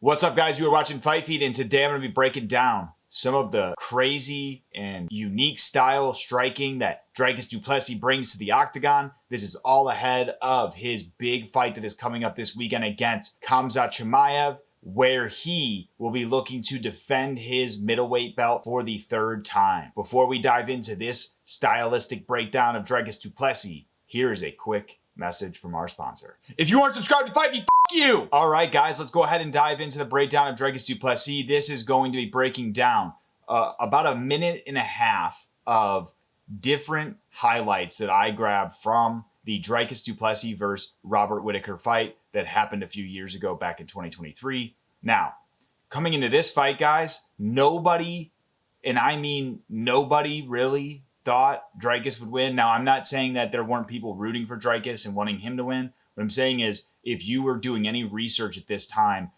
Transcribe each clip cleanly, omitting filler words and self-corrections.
What's up, guys? You are watching Fight Feed, and today I'm going to be breaking down some of the crazy and unique style striking that Dricus Du Plessis brings to the Octagon. This is all ahead of his big fight that is coming up this weekend against Khamzat Chimaev, where he will be looking to defend his middleweight belt for the third time. Before we dive into this stylistic breakdown of Dricus Du Plessis, here is a quick message from our sponsor. If you aren't subscribed to Fight Feed, you! All right, guys, let's go ahead and dive into the breakdown of Dricus Du Plessis. This is going to be breaking down about a minute and a half of different highlights that I grabbed from the Dricus Du Plessis versus Robert Whittaker fight that happened a few years ago back in 2023. Now, coming into this fight, guys, nobody, and I mean nobody really thought Dricus would win. Now, I'm not saying that there weren't people rooting for Dricus and wanting him to win. What I'm saying is, if you were doing any research at this time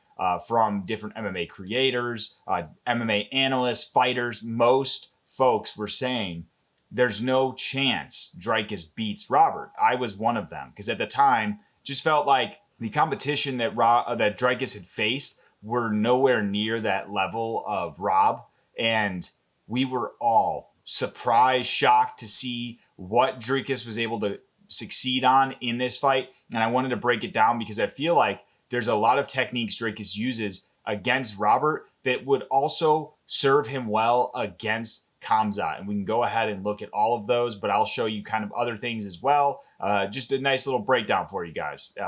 from different MMA creators, MMA analysts, fighters, most folks were saying there's no chance Dricus beats Robert. I was one of them because at the time, just felt like the competition that Dricus had faced were nowhere near that level of Rob, and we were all surprised, shocked to see what Dricus was able to succeed on in this fight. And I wanted to break it down because I feel like there's a lot of techniques Dricus uses against Robert that would also serve him well against Khamzat. And we can go ahead and look at all of those, but I'll show you kind of other things as well. Just a nice little breakdown for you guys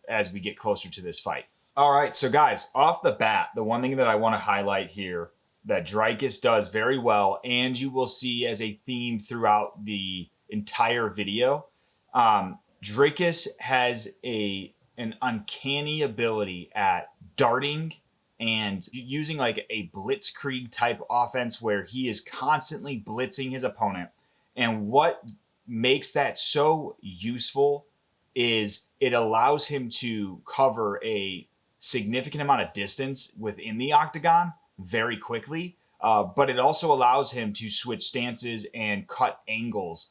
as we get closer to this fight. All right, so guys, off the bat, the one thing that I want to highlight here that Dricus does very well, and you will see as a theme throughout the entire video, Dricus has an uncanny ability at darting and using like a blitzkrieg type offense where he is constantly blitzing his opponent. And what makes that so useful is it allows him to cover a significant amount of distance within the octagon very quickly, but it also allows him to switch stances and cut angles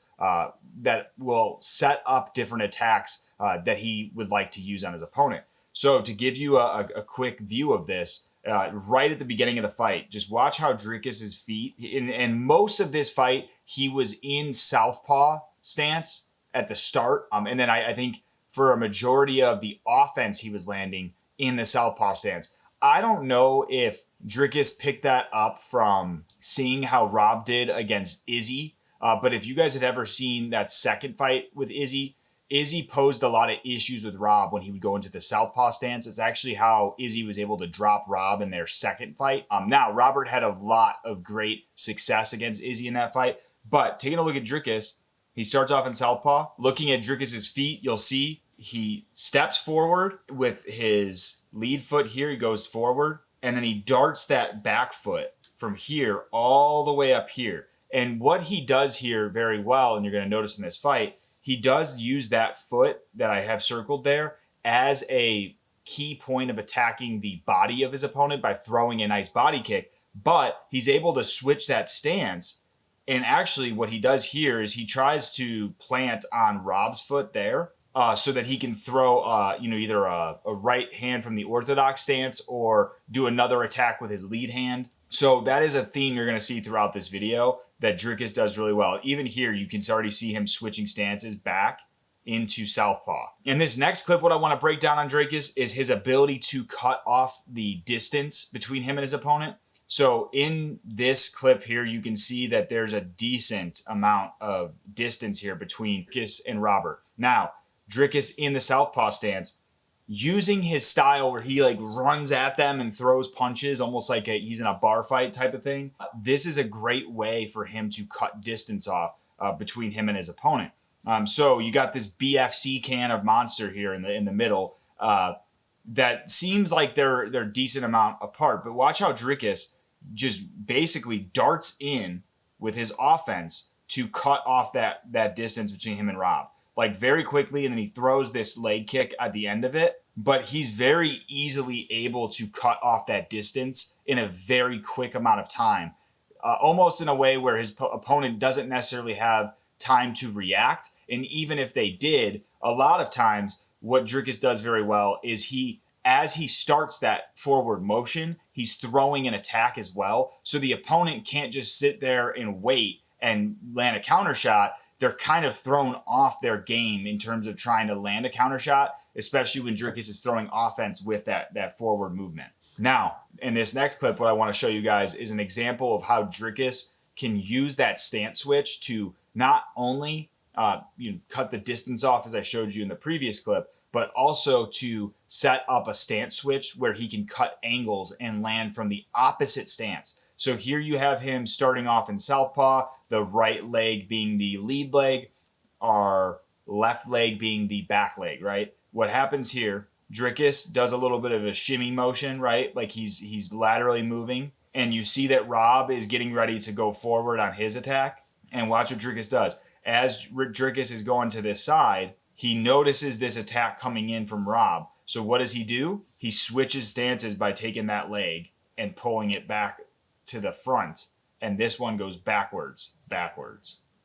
that will set up different attacks that he would like to use on his opponent. So to give you a quick view of this, right at the beginning of the fight, just watch how Dricus's feet, and most of this fight, he was in Southpaw stance at the start. And then I think for a majority of the offense, he was landing in the Southpaw stance. I don't know if Dricus picked that up from seeing how Rob did against Izzy. But if you guys had ever seen that second fight with Izzy, Izzy posed a lot of issues with Rob when he would go into the Southpaw stance. It's actually how Izzy was able to drop Rob in their second fight. Now, Robert had a lot of great success against Izzy in that fight. But taking a look at Dricus, he starts off in Southpaw. Looking at Dricus's feet, you'll see he steps forward with his lead foot here. He goes forward, and then he darts that back foot from here all the way up here. And what he does here very well, and you're going to notice in this fight, he does use that foot that I have circled there as a key point of attacking the body of his opponent by throwing a nice body kick. But he's able to switch that stance. And actually what he does here is he tries to plant on Rob's foot there so that he can throw either a right hand from the orthodox stance or do another attack with his lead hand. So that is a theme you're going to see throughout this video that Dricus does really well. Even here, you can already see him switching stances back into Southpaw. In this next clip, what I want to break down on Dricus is his ability to cut off the distance between him and his opponent. So in this clip here, you can see that there's a decent amount of distance here between Dricus and Robert. Now, Dricus in the Southpaw stance, using his style where he like runs at them and throws punches almost like he's in a bar fight type of thing. This is a great way for him to cut distance off between him and his opponent. So you got this BFC can of monster here in the middle that seems like they're a decent amount apart. But watch how Dricus just basically darts in with his offense to cut off that distance between him and Rob. Like very quickly, and then he throws this leg kick at the end of it. But he's very easily able to cut off that distance in a very quick amount of time, almost in a way where his opponent doesn't necessarily have time to react. And even if they did, a lot of times what Dricus does very well is he as he starts that forward motion, he's throwing an attack as well. So the opponent can't just sit there and wait and land a counter shot. They're kind of thrown off their game in terms of trying to land a counter shot, especially when Dricus is throwing offense with that forward movement. Now, in this next clip, what I want to show you guys is an example of how Dricus can use that stance switch to not only cut the distance off, as I showed you in the previous clip, but also to set up a stance switch where he can cut angles and land from the opposite stance. So here you have him starting off in Southpaw, the right leg being the lead leg, our left leg being the back leg, right? What happens here, Dricus does a little bit of a shimmy motion, right? Like he's laterally moving. And you see that Rob is getting ready to go forward on his attack. And watch what Dricus does. As Dricus is going to this side, he notices this attack coming in from Rob. So what does he do? He switches stances by taking that leg and pulling it back to the front. And this one goes backwards.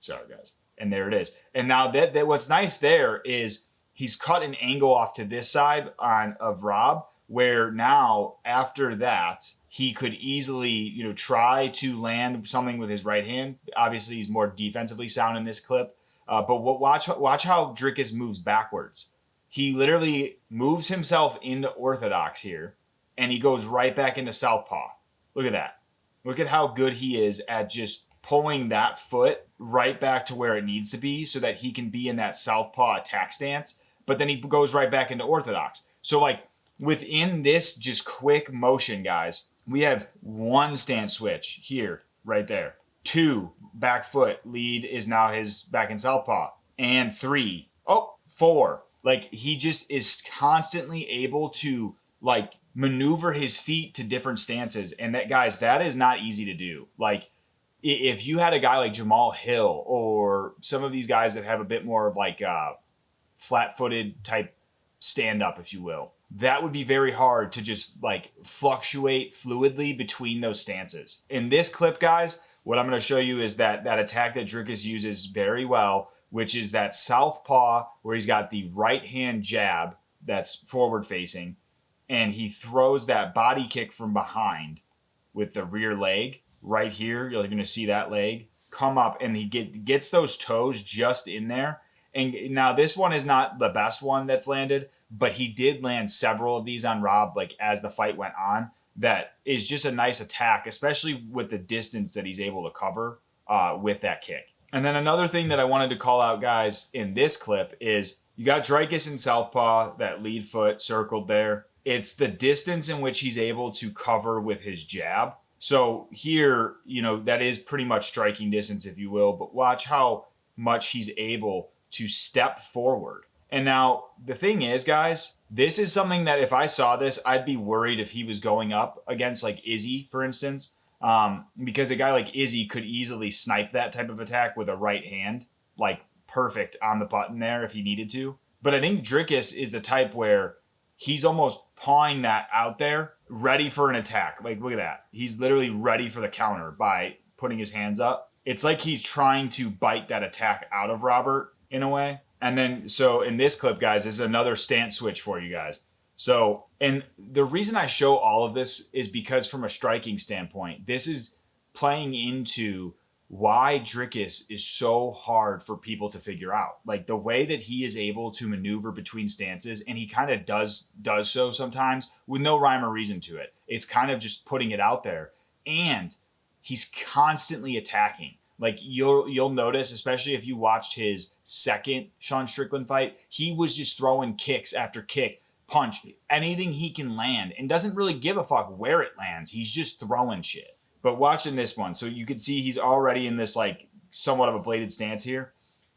Sorry, guys. And there it is. And now that what's nice there is he's cut an angle off to this side of Rob, where now after that, he could easily, try to land something with his right hand. Obviously, he's more defensively sound in this clip. But watch how Dricus moves backwards. He literally moves himself into orthodox here, and he goes right back into southpaw. Look at that. Look at how good he is at just pulling that foot right back to where it needs to be so that he can be in that southpaw attack stance. But then he goes right back into orthodox. So within this just quick motion, guys, we have one stance switch here, right there. 2, back foot, lead is now his back in southpaw. And 3, 4. He just is constantly able to maneuver his feet to different stances. And that is not easy to do. If you had a guy like Jamal Hill or some of these guys that have a bit more of flat-footed type stand-up, if you will, that would be very hard to just fluctuate fluidly between those stances. In this clip, guys, what I'm going to show you is that attack that Dricus uses very well, which is that southpaw where he's got the right hand jab that's forward facing, and he throws that body kick from behind with the rear leg right here. You're going to see that leg come up, and he gets those toes just in there. And now this one is not the best one that's landed, but he did land several of these on Rob as the fight went on. That is just a nice attack, especially with the distance that he's able to cover with that kick. And then another thing that I wanted to call out, guys, in this clip is you got Dricus in southpaw, that lead foot circled there. It's the distance in which he's able to cover with his jab. So here, that is pretty much striking distance, if you will, but watch how much he's able to step forward. And now the thing is, guys, this is something that if I saw this, I'd be worried if he was going up against Izzy, for instance, because a guy like Izzy could easily snipe that type of attack with a right hand, perfect on the button there if he needed to. But I think Dricus is the type where he's almost pawing that out there, ready for an attack. Look at that. He's literally ready for the counter by putting his hands up. It's like he's trying to bite that attack out of Robert in a way. And then, so in this clip, guys, is another stance switch for you guys. So, and the reason I show all of this is because from a striking standpoint, this is playing into why Dricus is so hard for people to figure out. The way that he is able to maneuver between stances, and he kind of does so sometimes with no rhyme or reason to it. It's kind of just putting it out there. And he's constantly attacking. You'll notice, especially if you watched his second Sean Strickland fight, he was just throwing kicks after kick, punch, anything he can land, and doesn't really give a fuck where it lands. He's just throwing shit. But watching this one, so you can see he's already in this somewhat of a bladed stance here.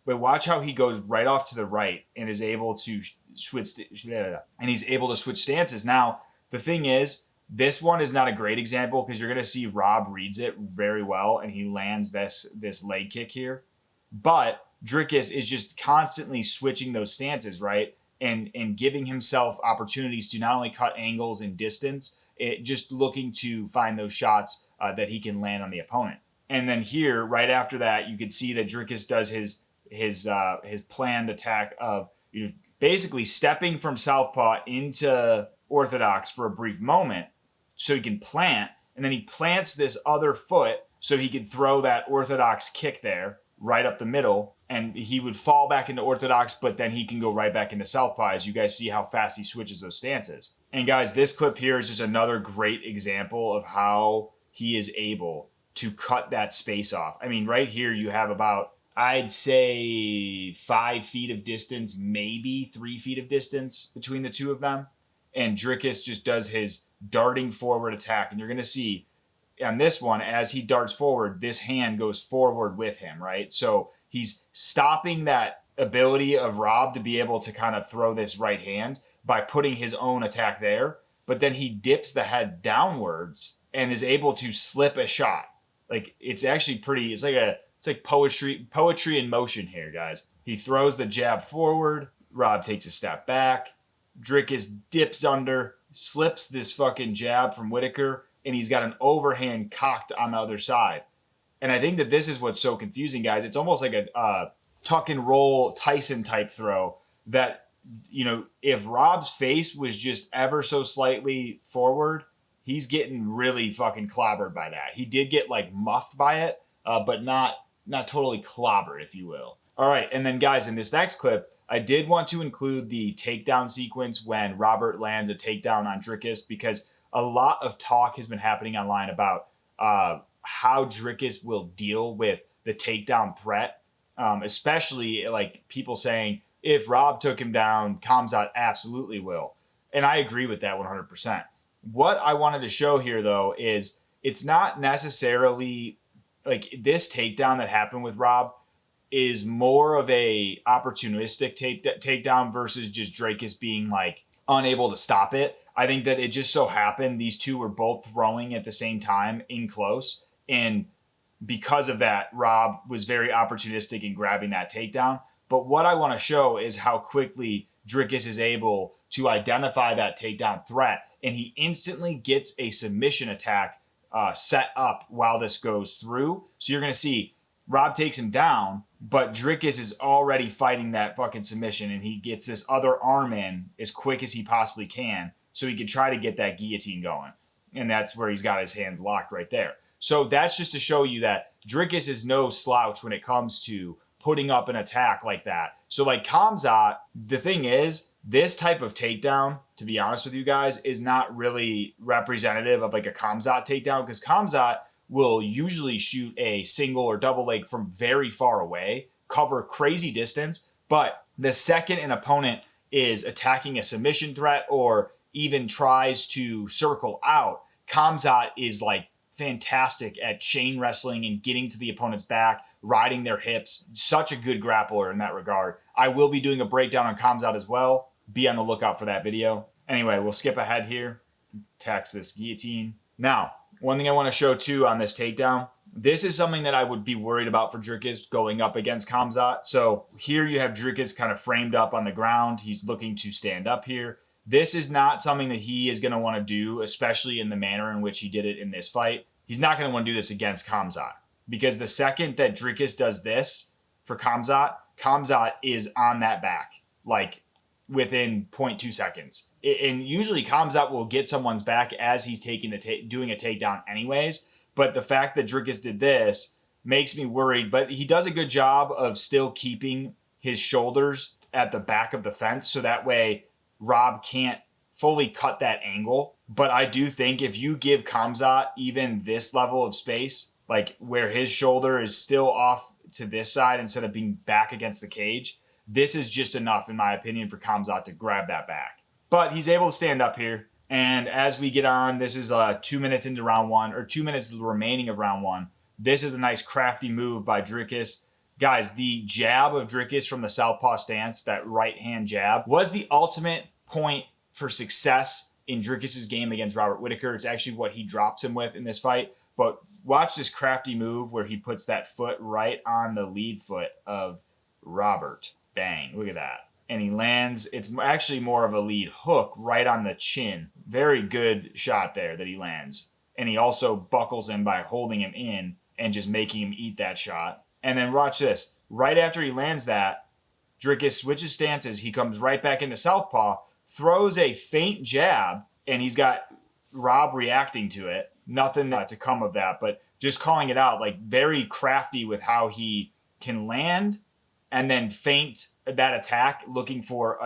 But watch how he goes right off to the right and is able to switch stances. Now, the thing is, this one is not a great example because you're going to see Rob reads it very well and he lands this leg kick here. But Dricus is just constantly switching those stances, right? And giving himself opportunities to not only cut angles and distance, just looking to find those shots that he can land on the opponent. And then here, right after that, you can see that Dricus does his planned attack of basically stepping from southpaw into orthodox for a brief moment so he can plant, and then he plants this other foot so he could throw that orthodox kick there right up the middle, and he would fall back into orthodox, but then he can go right back into southpaw, as you guys see how fast he switches those stances. And guys, this clip here is just another great example of how he is able to cut that space off. I mean, right here you have about, I'd say 5 feet of distance, maybe 3 feet of distance between the two of them. And Dricus just does his darting forward attack. And you're going to see on this one, as he darts forward, this hand goes forward with him, right? So he's stopping that ability of Rob to be able to kind of throw this right hand by putting his own attack there. But then he dips the head downwards and is able to slip a shot. Like, it's actually pretty, it's like poetry in motion here, guys. He throws the jab forward. Rob takes a step back. Dricus dips under, slips this fucking jab from Whittaker, and he's got an overhand cocked on the other side. And I think that this is what's so confusing, guys. It's almost like a tuck and roll Tyson type throw that, you know, if Rob's face was just ever so slightly forward, he's getting really fucking clobbered by that. He did get like muffed by it, but not totally clobbered, if you will. All right, and then guys, in this next clip, I did want to include the takedown sequence when Robert lands a takedown on Dricus, because a lot of talk has been happening online about how Dricus will deal with the takedown threat, especially like people saying, if Rob took him down, Khamzat absolutely will. And I agree with that 100%. What I wanted to show here, though, is it's not necessarily like this takedown that happened with Rob is more of a opportunistic takedown versus just Dricus being like unable to stop it. I think that it just so happened these two were both throwing at the same time in close. And because of that, Rob was very opportunistic in grabbing that takedown. But what I want to show is how quickly Dricus is able to identify that takedown threat. And he instantly gets a submission attack set up while this goes through. So you're going to see Rob takes him down, but Dricus is already fighting that fucking submission, and he gets this other arm in as quick as he possibly can so he can try to get that guillotine going. And that's where he's got his hands locked right there. So that's just to show you that Dricus is no slouch when it comes to putting up an attack like that. So like Khamzat, the thing is, this type of takedown, to be honest with you guys, is not really representative of like a Khamzat takedown, because Khamzat will usually shoot a single or double leg from very far away, cover crazy distance, but the second an opponent is attacking a submission threat or even tries to circle out, Khamzat is like fantastic at chain wrestling and getting to the opponent's back, riding their hips. Such a good grappler in that regard. I will be doing a breakdown on Khamzat as well. Be on the lookout for that video. Anyway, we'll skip ahead here. Attacks this guillotine. Now, one thing I want to show too on this takedown, this is something that I would be worried about for Dricus going up against Khamzat. So here you have Dricus kind of framed up on the ground. He's looking to stand up here. This is not something that he is going to want to do, especially in the manner in which he did it in this fight. He's not going to want to do this against Khamzat, because the second that Dricus does this for Khamzat, Khamzat is on that back, like within 0.2 seconds. And usually Khamzat will get someone's back as he's taking doing a takedown anyways. But the fact that Dricus did this makes me worried. But he does a good job of still keeping his shoulders at the back of the fence, so that way Rob can't fully cut that angle. But I do think if you give Khamzat even this level of space, like where his shoulder is still off to this side instead of being back against the cage, this is just enough, in my opinion, for Khamzat to grab that back. But he's able to stand up here. And as we get on, this is 2 minutes into round one, or 2 minutes remaining of round one. This is a nice crafty move by Dricus. Guys, the jab of Dricus from the southpaw stance, that right hand jab, was the ultimate point for success in Dricus's game against Robert Whittaker. It's actually what he drops him with in this fight. But watch this crafty move where he puts that foot right on the lead foot of Robert. Bang, look at that. And he lands, it's actually more of a lead hook right on the chin. Very good shot there that he lands. And he also buckles him by holding him in and just making him eat that shot. And then watch this. Right after he lands that, Dricus switches stances. He comes right back into southpaw, throws a feint jab, and he's got Rob reacting to it. Nothing to come of that, but just calling it out, like very crafty with how he can land and then feint that attack, looking for,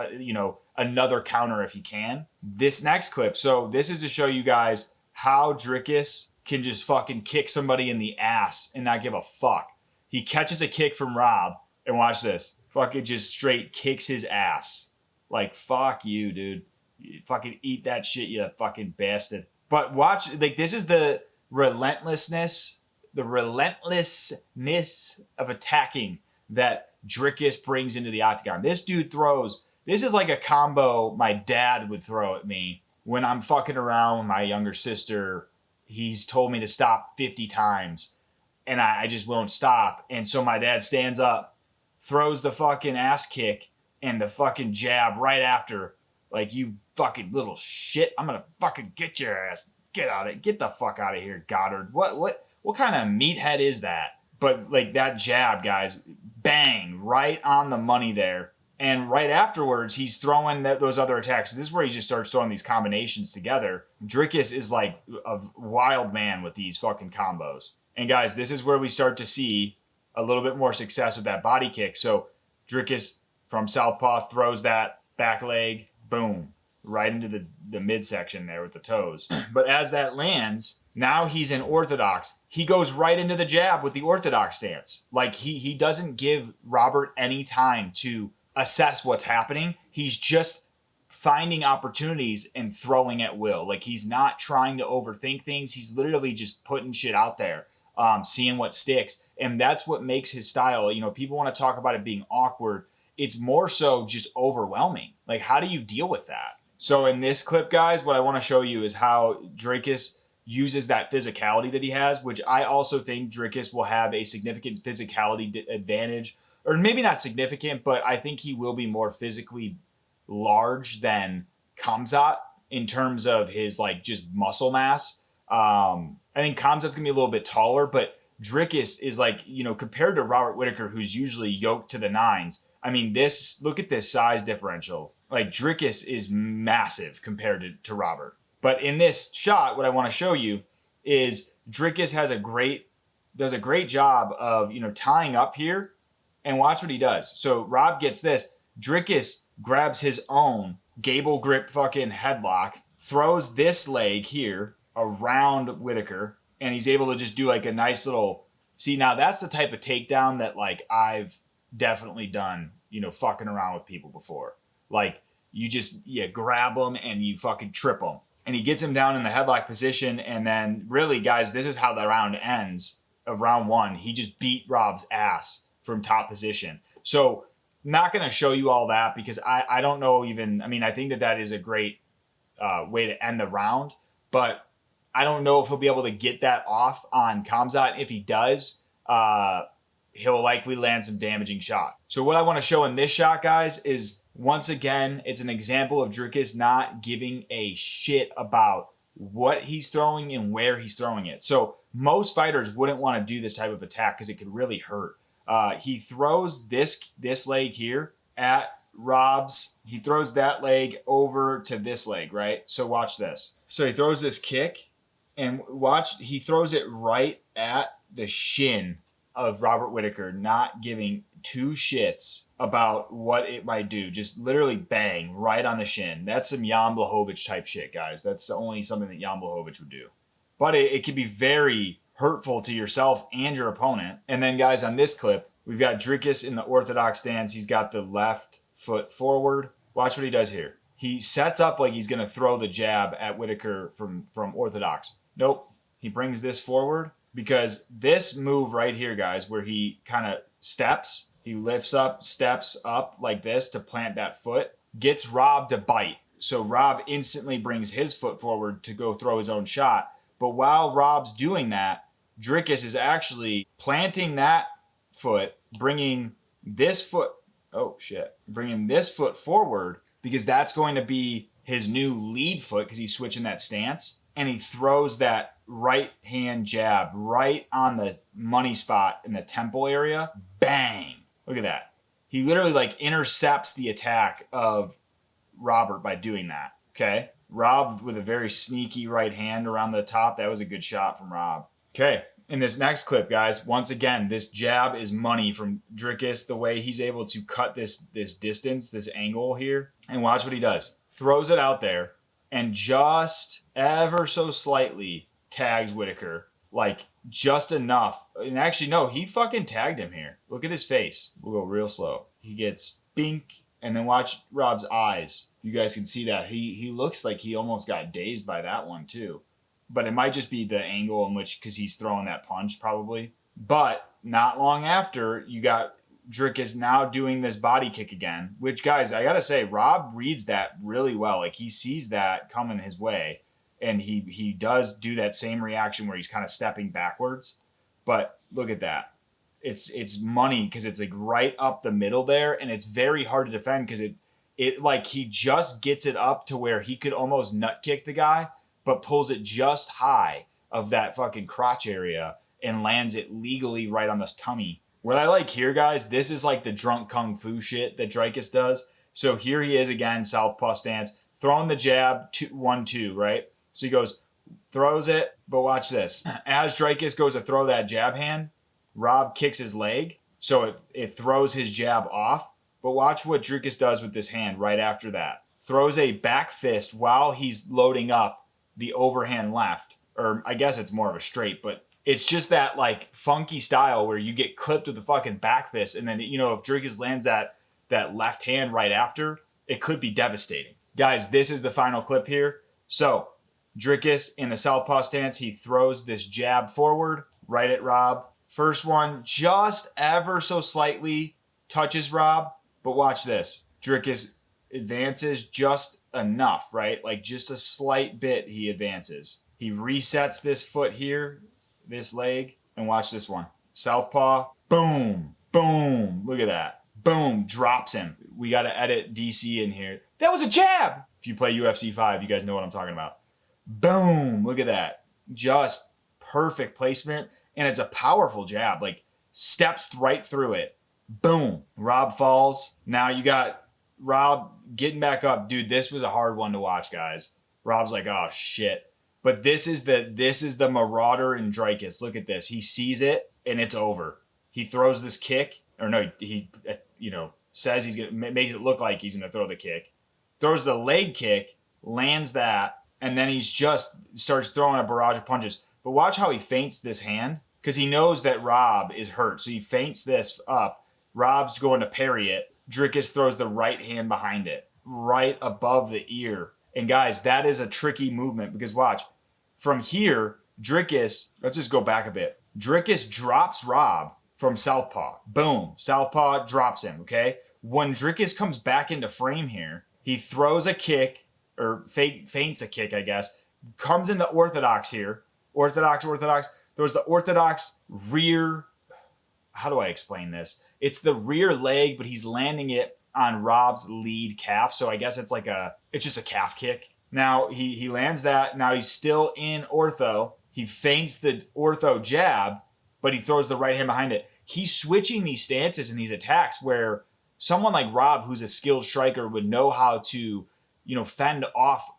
another counter if he can. This next clip, so this is to show you guys how Dricus can just fucking kick somebody in the ass and not give a fuck. He catches a kick from Rob, and watch this. Fucking just straight kicks his ass. Like, fuck you, dude. You fucking eat that shit, you fucking bastard. But watch, like, this is the relentlessness of attacking that Dricus brings into the octagon. This dude throws, this is like a combo my dad would throw at me when I'm fucking around with my younger sister. He's told me to stop 50 times and I just won't stop. And so my dad stands up, throws the fucking ass kick and the fucking jab right after. Like, you fucking little shit, I'm gonna fucking get your ass. Get the fuck out of here, Goddard. What kind of meathead is that? But like that jab, guys, bang, right on the money there. And right afterwards, he's throwing those other attacks. This is where he just starts throwing these combinations together. Dricus is like a wild man with these fucking combos. And guys, this is where we start to see a little bit more success with that body kick. So Dricus from Southpaw throws that back leg, boom, right into the midsection there with the toes. But as that lands, now he's in orthodox. He goes right into the jab with the orthodox stance. Like, he doesn't give Robert any time to assess what's happening. He's just finding opportunities and throwing at will. Like, he's not trying to overthink things. He's literally just putting shit out there, seeing what sticks. And that's what makes his style. You know, people want to talk about it being awkward. It's more so just overwhelming. Like, how do you deal with that? So in this clip, guys, what I want to show you is how Dricus uses that physicality that he has, which I also think Dricus will have a significant physicality advantage, or maybe not significant, but I think he will be more physically large than Khamzat in terms of his like just muscle mass. I think Khamzat's gonna be a little bit taller, but Dricus is like, compared to Robert Whittaker, who's usually yoked to the nines. I mean, look at this size differential. Like, Dricus is massive compared to Robert. But in this shot, what I want to show you is Dricus does a great job of, tying up here, and watch what he does. So Rob gets this. Dricus grabs his own gable grip fucking headlock, throws this leg here around Whittaker, and he's able to just do like a nice little, see, now that's the type of takedown that like I've definitely done, fucking around with people before. Like, you grab them and you fucking trip them. And he gets him down in the headlock position. And then really, guys, this is how the round ends of round one. He just beat Rob's ass from top position. So not going to show you all that because I don't know even, I mean, I think that is a great way to end the round. But I don't know if he'll be able to get that off on Khamzat. If he does, he'll likely land some damaging shots. So what I want to show in this shot, guys, is once again, it's an example of Dricus not giving a shit about what he's throwing and where he's throwing it. So most fighters wouldn't want to do this type of attack because it could really hurt. He throws this leg here at Rob's. He throws that leg over to this leg, right? So watch this. So he throws this kick, and watch, he throws it right at the shin of Robert Whittaker, not giving two shits about what it might do. Just literally bang right on the shin. That's some Jan Blachowicz type shit, guys. That's only something that Jan Blachowicz would do. But it can be very hurtful to yourself and your opponent. And then, guys, on this clip, we've got Dricus in the orthodox stance. He's got the left foot forward. Watch what he does here. He sets up like he's going to throw the jab at Whittaker from orthodox. Nope. He brings this forward because this move right here, guys, where he kind of steps, he lifts up, steps up like this to plant that foot, gets Rob to bite. So Rob instantly brings his foot forward to go throw his own shot. But while Rob's doing that, Dricus is actually planting that foot, bringing this foot forward because that's going to be his new lead foot because he's switching that stance. And he throws that right hand jab right on the money spot in the temple area. Bang. Look at that. He literally like intercepts the attack of Robert by doing that. Okay. Rob with a very sneaky right hand around the top. That was a good shot from Rob. Okay. In this next clip, guys, once again, this jab is money from Dricus, the way he's able to cut this distance, this angle here. And watch what he does. Throws it out there and just ever so slightly tags Whittaker. Like, just enough. And actually, no, he fucking tagged him here. Look at his face. We'll go real slow. He gets bink, and then watch Rob's eyes. You guys can see that. He looks like he almost got dazed by that one, too. But it might just be the angle in which, because he's throwing that punch, probably. But not long after, you got Dricus now doing this body kick again. Which, guys, I gotta say, Rob reads that really well. Like, he sees that coming his way. And he does do that same reaction where he's kind of stepping backwards. But look at that. It's money because it's like right up the middle there. And it's very hard to defend because it like he just gets it up to where he could almost nut kick the guy, but pulls it just high of that fucking crotch area and lands it legally right on the tummy. What I like here, guys, this is like the drunk kung fu shit that Dricus does. So here he is again, southpaw stance, throwing the jab, 1-2, right? So he goes, throws it, but watch this. As Dricus goes to throw that jab hand, Rob kicks his leg, so it throws his jab off. But watch what Dricus does with this hand right after that. Throws a back fist while he's loading up the overhand left. Or I guess it's more of a straight, but it's just that like funky style where you get clipped with the fucking back fist. And then, you know, if Dricus lands that left hand right after, it could be devastating. Guys, this is the final clip here. So Dricus in the southpaw stance, he throws this jab forward right at Rob. First one just ever so slightly touches Rob, but watch this. Dricus advances just enough, right? Like just a slight bit he advances. He resets this foot here, this leg, and watch this one. Southpaw, boom, boom. Look at that. Boom, drops him. We got to edit DC in here. That was a jab! If you play UFC 5, you guys know what I'm talking about. Boom! Look at that. Just perfect placement. And it's a powerful jab. Like, steps right through it. Boom. Rob falls. Now you got Rob getting back up. Dude, this was a hard one to watch, guys. Rob's like, oh, shit. But this is the marauder in Dricus. Look at this. He sees it, and it's over. He throws this kick. Or no, he, says he's going to, makes it look like he's going to throw the kick. Throws the leg kick, lands that, and then he's just starts throwing a barrage of punches. But watch how he feints this hand, because he knows that Rob is hurt. So he feints this up. Rob's going to parry it. Dricus throws the right hand behind it, right above the ear. And guys, that is a tricky movement because watch. From here, Dricus, let's just go back a bit. Dricus drops Rob from southpaw. Boom. Southpaw drops him, okay? When Dricus comes back into frame here, he throws a kick, or feints a kick, I guess. Comes into orthodox here. Orthodox. Throws the orthodox rear. How do I explain this? It's the rear leg, but he's landing it on Rob's lead calf. So I guess it's just a calf kick. Now he lands that. Now he's still in ortho. He feints the ortho jab, but he throws the right hand behind it. He's switching these stances and these attacks where someone like Rob, who's a skilled striker, would know how to, fend off,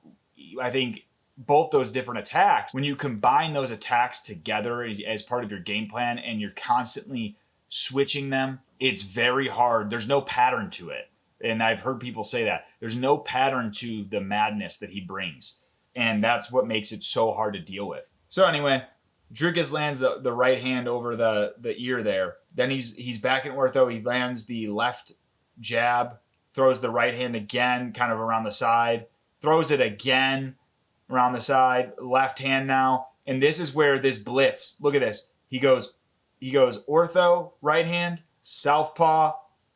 I think, both those different attacks. When you combine those attacks together as part of your game plan and you're constantly switching them, it's very hard. There's no pattern to it. And I've heard people say that. There's no pattern to the madness that he brings. And that's what makes it so hard to deal with. So anyway, Dricus lands the right hand over the ear there. Then he's back in ortho. He lands the left jab, throws the right hand again, kind of around the side, throws it again around the side, left hand now. And this is where this blitz, look at this. He goes ortho, right hand, southpaw,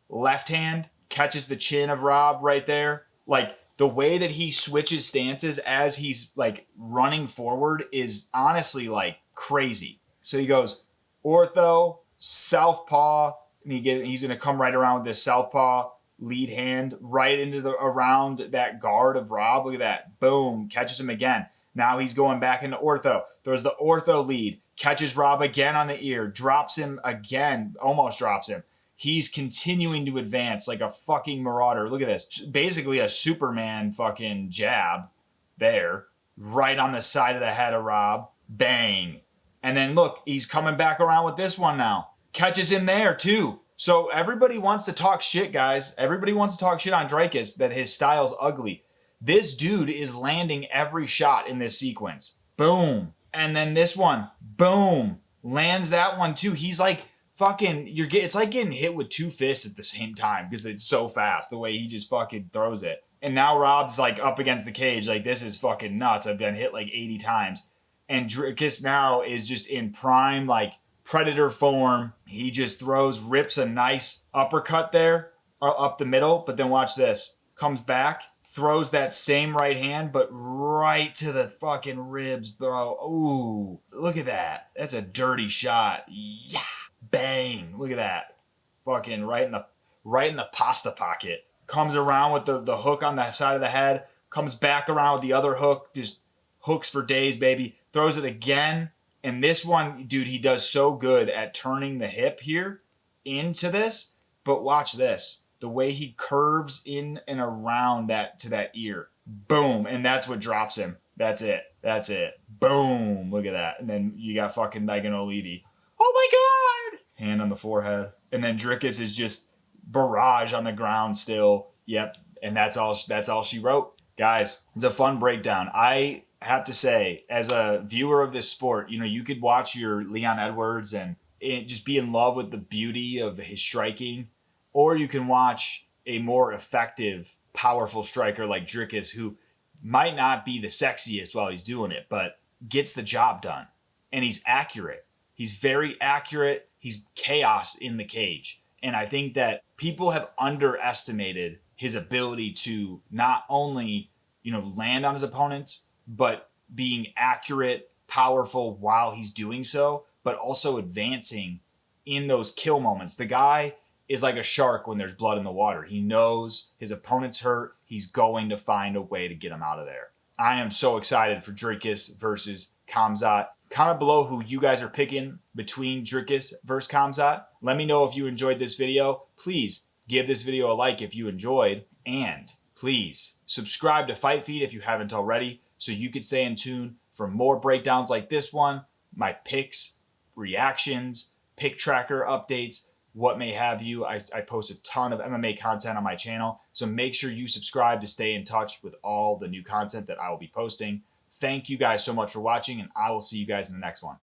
left hand, catches the chin of Rob right there. Like the way that he switches stances as he's like running forward is honestly like crazy. So he goes ortho, southpaw, and he's going to come right around with this southpaw lead hand right into around that guard of Rob. Look at that. Boom. Catches him again. Now he's going back into ortho. Throws the ortho lead. Catches Rob again on the ear. Drops him again. Almost drops him. He's continuing to advance like a fucking marauder. Look at this. Basically a Superman fucking jab there, right on the side of the head of Rob. Bang. And then look, he's coming back around with this one now. Catches him there too. So everybody wants to talk shit, guys. Everybody wants to talk shit on Dricus, that his style's ugly. This dude is landing every shot in this sequence. Boom. And then this one. Boom. Lands that one too. He's like fucking, it's like getting hit with two fists at the same time because it's so fast the way he just fucking throws it. And now Rob's like up against the cage. Like, this is fucking nuts. I've been hit like 80 times. And Dricus now is just in prime, like, predator form. He just rips a nice uppercut there up the middle. But then watch this. Comes back, throws that same right hand, but right to the fucking ribs, bro. Ooh, look at that. That's a dirty shot. Yeah. Bang. Look at that. Fucking right in the pasta pocket. Comes around with the hook on the side of the head. Comes back around with the other hook. Just hooks for days, baby. Throws it again. And this one, dude, he does so good at turning the hip here into this. But watch this. The way he curves in and around that to that ear. Boom. And that's what drops him. That's it. That's it. Boom. Look at that. And then you got fucking Nagano Levy. Oh my God. Hand on the forehead. And then Dricus is just barrage on the ground still. Yep. And that's all she wrote. Guys, it's a fun breakdown. I have to say, as a viewer of this sport, you could watch your Leon Edwards and just be in love with the beauty of his striking, or you can watch a more effective, powerful striker like Dricus, who might not be the sexiest while he's doing it, but gets the job done. And he's accurate. He's very accurate. He's chaos in the cage. And I think that people have underestimated his ability to not only, land on his opponents, but being accurate, powerful while he's doing so, but also advancing in those kill moments. The guy is like a shark when there's blood in the water. He knows his opponent's hurt. He's going to find a way to get him out of there. I am so excited for Dricus versus Khamzat. Comment below who you guys are picking between Dricus versus Khamzat. Let me know if you enjoyed this video. Please give this video a like if you enjoyed. And please subscribe to Fight Feed if you haven't already, so you could stay in tune for more breakdowns like this one, my picks, reactions, pick tracker updates, what may have you. I post a ton of MMA content on my channel, so make sure you subscribe to stay in touch with all the new content that I will be posting. Thank you guys so much for watching, and I will see you guys in the next one.